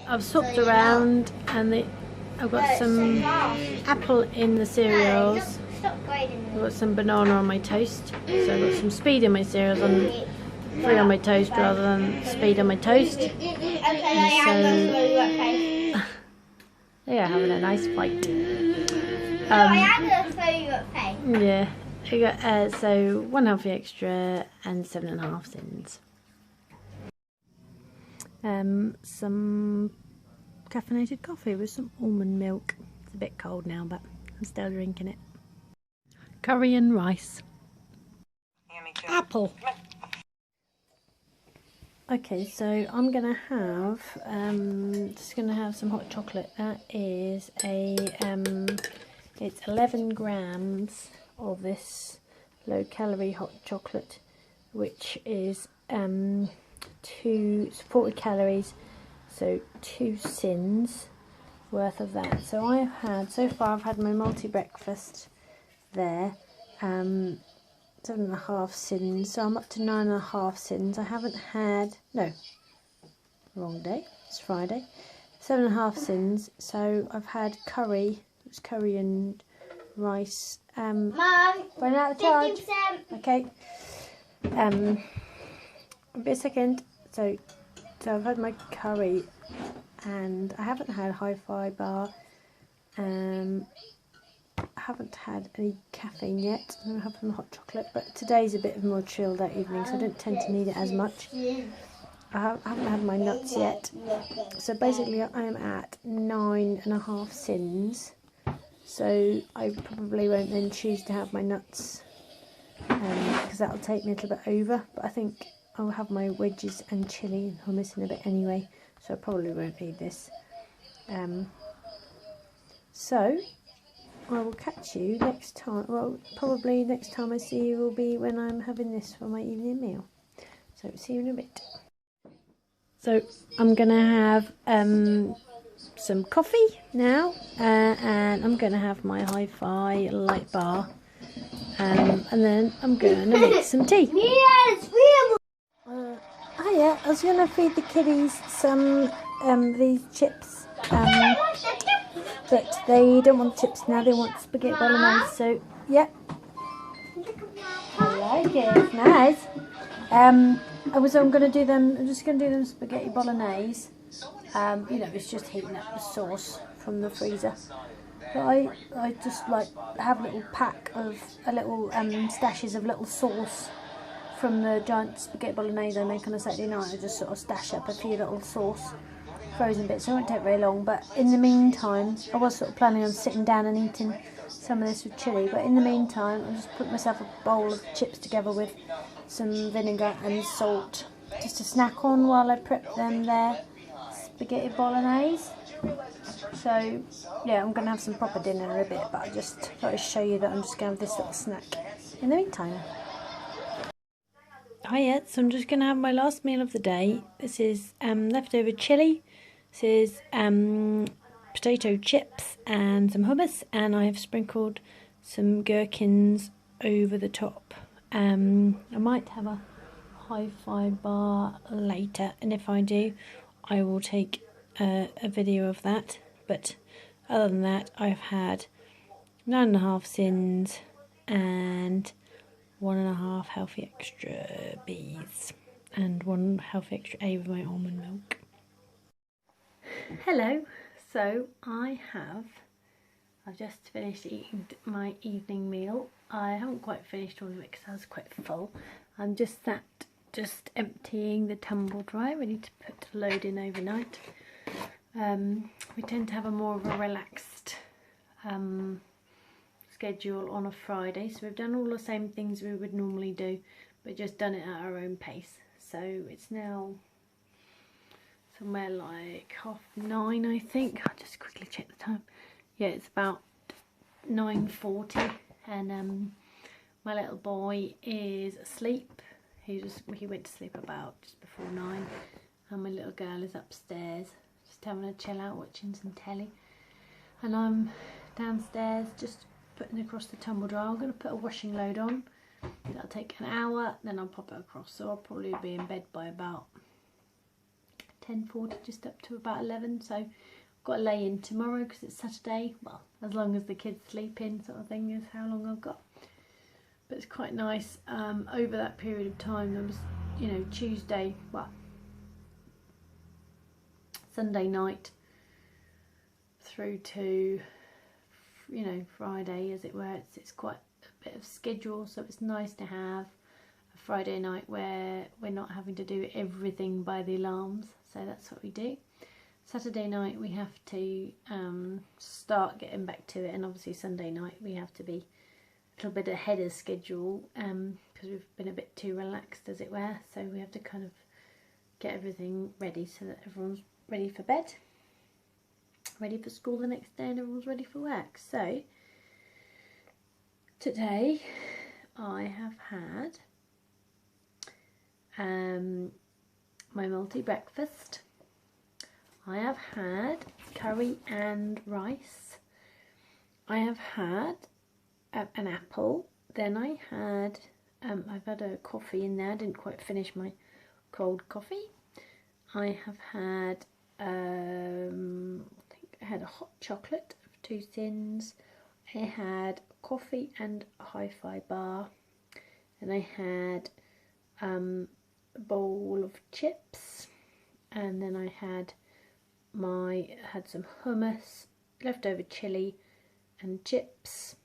I've swapped around and I've got some apple in the cereals. I've got some banana on my toast. So I've got some speed in my cereals and Free on my toast rather than speed on my toast. And so they are having a nice fight. Yeah. I got so 1 healthy extra and 7.5 sins. Some caffeinated coffee with some almond milk. It's a bit cold now, but I'm still drinking it. Curry and rice. Apple. Okay, so I'm gonna have some hot chocolate. That is it's 11 grams of this low calorie hot chocolate, which is 40 calories, so 2 sins worth of that. So so far I've had my multi breakfast there, 7.5 sins, so I'm up to 9.5 sins. I haven't had, no, wrong day, it's Friday, 7.5 sins. So I've had curry, it's curry and rice. Mum, run out of charge. Okay. Be a second. So I've had my curry, and I haven't had hi-fi bar. I haven't had any caffeine yet. I'm going to have some hot chocolate, but today's a bit of a more chilled out evening, so I don't tend to need it as much. I haven't had my nuts yet. So basically I am at 9.5 sins. So I probably won't then choose to have my nuts, because that'll take me a little bit over. But I think I'll have my wedges and chilli and hummus in a bit anyway, so I probably won't need this. So I will catch you next time. Well, probably next time I see you will be when I'm having this for my evening meal. So see you in a bit. So I'm going to have some coffee now, and I'm going to have my hi-fi light bar, and then I'm going to make some tea. Yes, I was going to feed the kiddies some these chips. But they don't want chips now, they want spaghetti bolognese, so yeah. I like it, it's nice. I'm just going to do them spaghetti bolognese. It's just heating up the sauce from the freezer. But I just like have a little pack of, stashes of little sauce from the giant spaghetti bolognese I make on a Saturday night. I just sort of stash up a few little sauce frozen bits, so it won't take very long. But in the meantime, I was sort of planning on sitting down and eating some of this with chilli, but in the meantime I'll just put myself a bowl of chips together with some vinegar and salt just to snack on while I prep them their spaghetti bolognese. So yeah, I'm going to have some proper dinner in a bit, but I just thought I'd show you that I'm just going to have this little snack in the meantime. Hiya, so I'm just going to have my last meal of the day. This is leftover chilli. This is potato chips and some hummus, and I have sprinkled some gherkins over the top. I might have a hi-fi bar later, and if I do, I will take a video of that. But other than that, I've had 9.5 sins and 1.5 healthy extra B's and 1 healthy extra A with my almond milk. Hello, so I've just finished eating my evening meal. I haven't quite finished all of it because I was quite full. I'm just emptying the tumble dryer, ready to put a load in overnight. We tend to have a more of a relaxed schedule on a Friday, so we've done all the same things we would normally do, but just done it at our own pace. So it's now somewhere like 9:30, I think. I'll just quickly check the time. Yeah, it's about 9:40, and my little boy is asleep. He went to sleep about just before 9, and my little girl is upstairs just having a chill out, watching some telly, and I'm downstairs just putting across the tumble dryer. I'm going to put a washing load on. That'll take an hour, then I'll pop it across, so I'll probably be in bed by about 10:40, just up to about 11. So I've got to lay in tomorrow because it's Saturday. Well, as long as the kids sleep in, sort of thing, is how long I've got. But it's quite nice. Over that period of time, there was, you know, Tuesday, well, Sunday night through to, you know, Friday, as it were. It's quite a bit of schedule, so it's nice to have a Friday night where we're not having to do everything by the alarms. So that's what we do. Saturday night we have to start getting back to it, and obviously Sunday night we have to be a little bit ahead of schedule because we've been a bit too relaxed, as it were. So we have to kind of get everything ready so that everyone's ready for bed, ready for school the next day, and everyone's ready for work. So today I have had my multi-breakfast. I have had curry and rice. I have had an apple. Then I had I've had a coffee in there. I didn't quite finish my cold coffee. I have had I think I had a hot chocolate of 2 tins. I had coffee and a hi-fi bar, and I had a bowl of chips, and then I had some hummus, leftover chili and chips,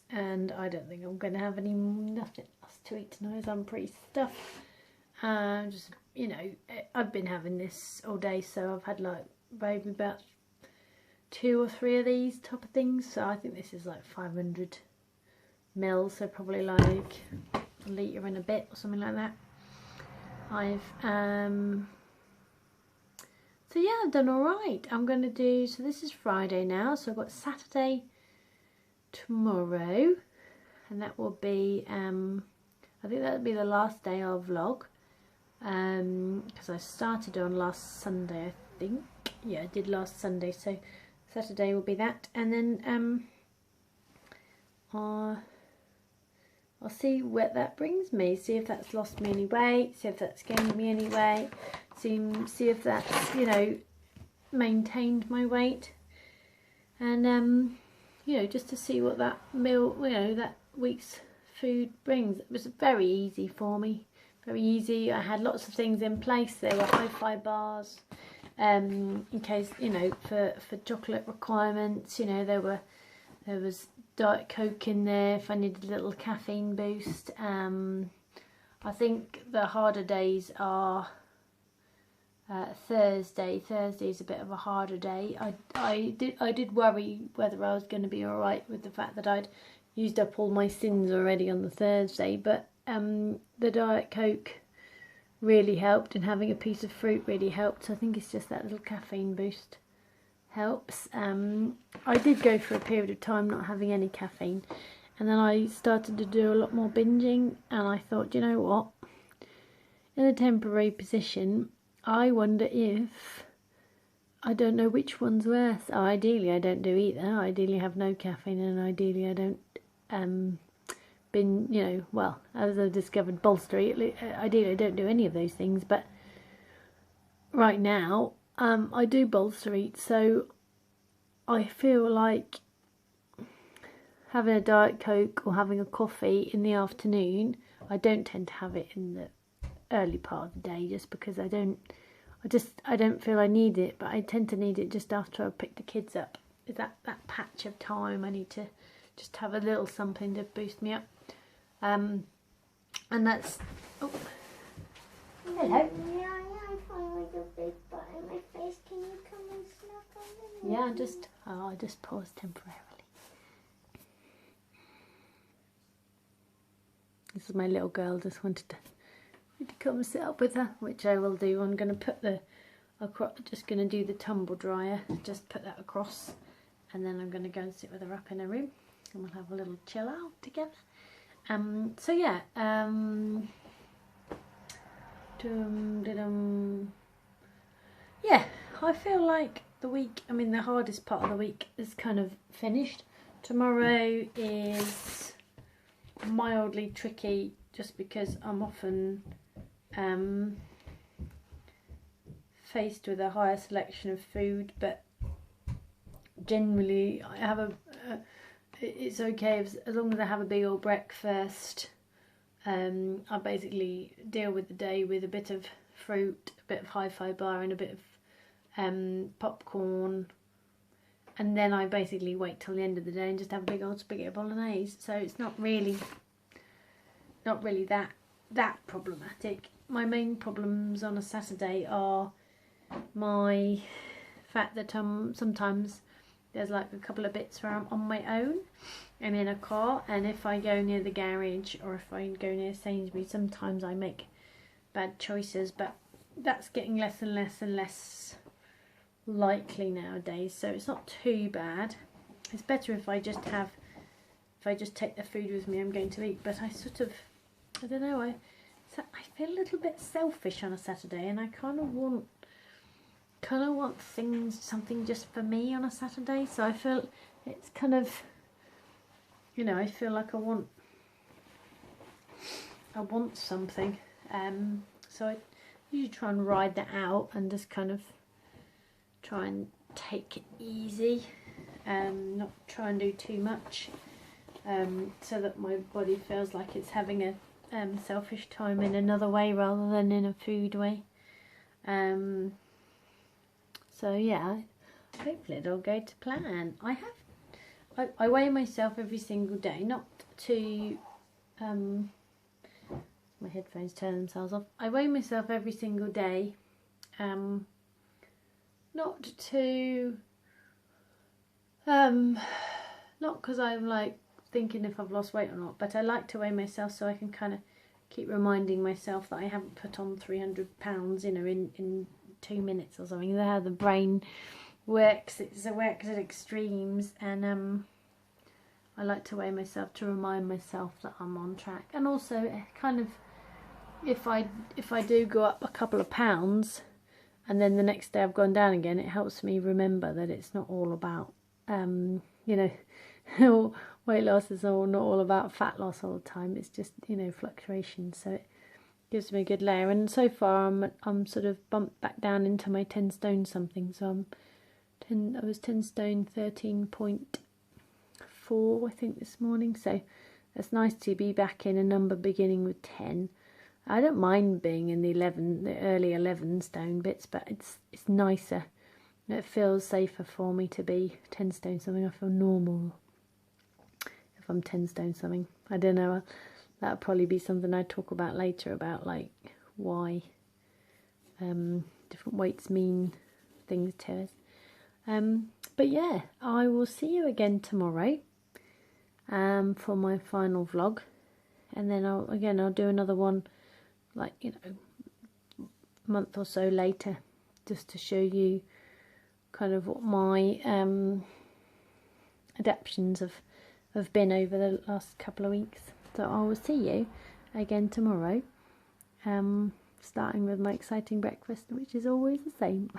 and I don't think I'm going to have nothing else to eat tonight, as I'm pretty stuffed. Just, you know, I've been having this all day, so I've had like maybe about 2 or 3 of these type of things. So I think this is like 500 ml, so probably like a litre and a bit or something like that. I've so yeah, I've done all right. I'm going to do, so this is Friday now, so I've got Saturday tomorrow, and that will be I think that'll be the last day I'll vlog, because I started on last Sunday, I think. Yeah, I did last Sunday, so Saturday will be that, and then I'll see where that brings me, see if that's lost me any weight, see if that's gained me any weight, see if that's, you know, maintained my weight, and you know, just to see what that meal, you know, that week's food brings. It was very easy for me, very easy. I had lots of things in place. There were hi-fi bars, in case, you know, for chocolate requirements. You know, there was Diet Coke in there if I needed a little caffeine boost. I think the harder days are Thursday. Thursday's a bit of a harder day. I did worry whether I was going to be all right with the fact that I'd used up all my sins already on the Thursday, but the Diet Coke really helped, and having a piece of fruit really helped. So I think it's just that little caffeine boost helps. I did go for a period of time not having any caffeine, and then I started to do a lot more binging, and I thought, you know what, in a temporary position, I wonder if, I don't know which one's worse. Oh, ideally I don't do either. Ideally I have no caffeine, and ideally I don't you know, well, as I've discovered, bolster. Ideally I don't do any of those things, but right now I do bolster eat, so I feel like having a Diet Coke or having a coffee in the afternoon, I don't tend to have it in the early part of the day, just because I don't feel I need it, but I tend to need it just after I pick the kids up. Is that patch of time I need to just have a little something to boost me up, and that's, oh, hello. Yeah, I'm fine with your big butt in my face. Can you come and snuggle in? Yeah, I just paused temporarily. This is my little girl, just wanted to come and sit up with her, which I will do. I'm going to put just going to do the tumble dryer, just put that across, and then I'm going to go and sit with her up in her room, and we'll have a little chill out together. So yeah, yeah, I feel like the week, I mean the hardest part of the week is kind of finished. Tomorrow is mildly tricky, just because I'm often faced with a higher selection of food, but generally I have it's okay as long as I have a big old breakfast. I basically deal with the day with a bit of fruit, a bit of hi-fi bar and a bit of popcorn, and then I basically wait till the end of the day and just have a big old spaghetti bolognese. So it's not really that problematic. My main problems on a Saturday are my fact that sometimes there's like a couple of bits where I'm on my own and in a car, and if I go near the garage or if I go near Sainsbury's, sometimes I make bad choices, but that's getting less and less and less likely nowadays, so it's not too bad. It's better if I just take the food with me I'm going to eat, but I don't know, I feel a little bit selfish on a Saturday, and I kind of want something just for me on a Saturday. So I feel it's kind of, you know, I feel like I want something. So I usually try and ride that out and just kind of try and take it easy, not try and do too much, so that my body feels like it's having a selfish time in another way rather than in a food way. So yeah, hopefully it'll go to plan. I weigh myself every single day, not to my headphones turn themselves off. I weigh myself every single day, not to not because I'm like thinking if I've lost weight or not, but I like to weigh myself so I can kind of keep reminding myself that I haven't put on 300 pounds, you know, in 2 minutes or something. That's how the brain works. It works at extremes, and I like to weigh myself to remind myself that I'm on track. And also, kind of, if I do go up a couple of pounds, and then the next day I've gone down again, it helps me remember that it's not all about, you know, weight loss is not all about fat loss all the time. It's just, you know, fluctuations. So it gives me a good layer. And so far I'm sort of bumped back down into my 10 stone something. So I was 10 stone 13.4 I think this morning. So it's nice to be back in a number beginning with 10. I don't mind being in the early 11 stone bits, but it's nicer. It feels safer for me to be 10 stone something. I feel normal if I'm 10 stone something. I don't know. That'll probably be something I talk about later, about like why different weights mean things to us. But yeah, I will see you again tomorrow for my final vlog, and then I'll do another one, like, you know, a month or so later, just to show you kind of what my adaptations have been over the last couple of weeks. So I will see you again tomorrow, starting with my exciting breakfast, which is always the same.